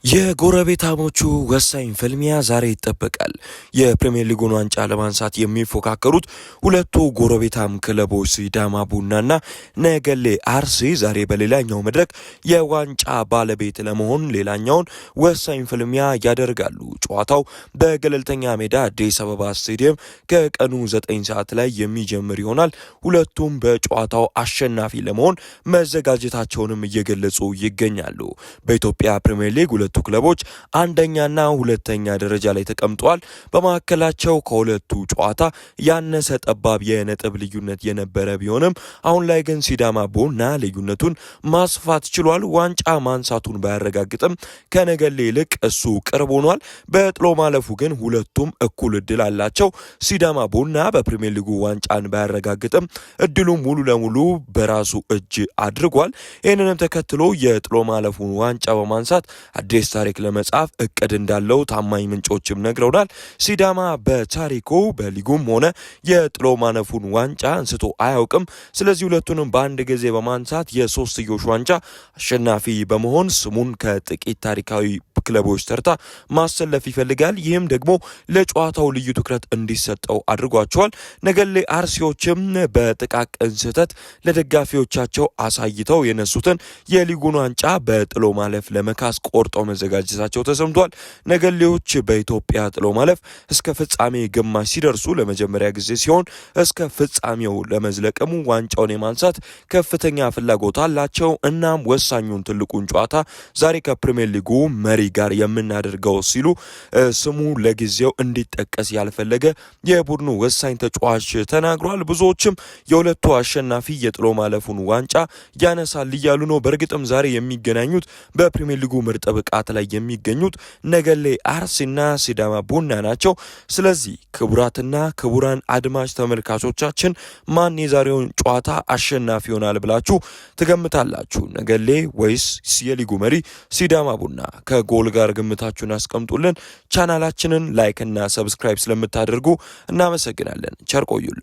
የጎረቤታሞቹ ወሳኝ ፍልሚያ ዛሬ ይጠበቃል። የፕሪሚየር ሊጉን ዋንጫ ለማንሳት የሚፎካከሩት ሁለቱ ጎረቤታም ክለቦች ሲዳማ ቡናና ነገሌ አርሲ ዛሬ በሌላኛው መድረክ የዋንጫ ባለቤት ለመሆን ሌላኛውን ወሳኝ ፍልሚያ ያደርጋሉ። ጨዋታው በገለልተኛ ሜዳ አዲስ አበባ ስቴዲየም ከቀኑ 9 ሰዓት ላይ የሚጀምር ይሆናል። ሁለቱም በጨዋታው አሸናፊ ለመሆን መዘጋጀታቸውንም እየገለጹ ይገኛሉ። በኢትዮጵያ ፕሪሚየር ሊግ ሁለቱ ክለቦች አንደኛና ሁለተኛ ደረጃ ላይ ተቀምጠዋል። በመካከላቸው ከሁለቱ ጨዋታ ያነሰ ጠባብ የነጥብ ልዩነት የነበረ ቢሆንም አሁን ላይ ግን ሲዳማ ቡና ልዩነቱን ማስፋት ችሏል። ዋንጫ ማንሳቱን ባያረጋግጥም ከነገሌ ይልቅ እሱ ቅርብ ሆኗል። በጥሎ ማለፉ ግን ሁለቱም እኩል እድል አላቸው። ሲዳማ ቡና በፕሪሚየር ሊጉ ዋንጫን ባያረጋግጥም እድሉ ሙሉ ለሙሉ በራሱ እጅ አድርጓል። ይህንንም ተከትሎ የጥሎ ማለፉን ዋንጫ በማንሳት አዲስ ታሪክ ለመጻፍ እቅድ እንዳለው ታማኝ ምንጮችም ነግረውናል። ሲዳማ በታሪኩ በሊጉም ሆነ የጥሎ ማለፉን ዋንጫ አንስቶ አያውቅም። ስለዚህ ሁለቱንም በአንድ ጊዜ በማንሳት የሶስትዮሽ ዋንጫ አሸናፊ በመሆን ስሙን ከጥቂት ታሪካዊ ክለቦች ተርታ ማሰለፍ ይፈልጋል። ይህም ደግሞ ለጨዋታው ልዩ ትኩረት እንዲሰጠው አድርጓቸዋል። ነገሌ አርሲዎችም በጥቃቅን ስህተት ለደጋፊዎቻቸው አሳይተው የነሱትን የሊጉን ዋንጫ በጥሎ ማለፍ ለመካስ ቆርጠው መዘጋጀታቸው ተሰምቷል። ነገሌዎች በኢትዮጵያ ጥሎ ማለፍ እስከ ፍጻሜ ግማሽ ሲደርሱ ለመጀመሪያ ጊዜ ሲሆን እስከ ፍጻሜው ለመዝለቅሙ ዋንጫውን የማንሳት ከፍተኛ ፍላጎት አላቸው። እናም ወሳኙን ትልቁን ጨዋታ ዛሬ ከፕሪሚየር ሊጉ መሪ ጋር የምናደርገው ሲሉ ስሙ ለጊዜው እንዲጠቀስ ያልፈለገ የቡድኑ ወሳኝ ተጫዋች ተናግሯል። ብዙዎችም የሁለቱ አሸናፊ የጥሎ ማለፉን ዋንጫ ያነሳል እያሉ ነው። በእርግጥም ዛሬ የሚገናኙት በፕሪሚየር ሊጉ ምርጥ ብቃት ላይ የሚገኙት ነገሌ አርሲና ሲዳማ ቡና ናቸው። ስለዚህ ክቡራትና ክቡራን አድማጭ ተመልካቾቻችን ማን የዛሬውን ጨዋታ አሸናፊ ይሆናል ብላችሁ ትገምታላችሁ? ነገሌ ወይስ የሊጉ መሪ ሲዳማ ቡና? ከጎል ጋር ግምታችሁን አስቀምጡልን። ቻናላችንን ላይክ እና ሰብስክራይብ ስለምታደርጉ እናመሰግናለን። ቸር ቆዩልን።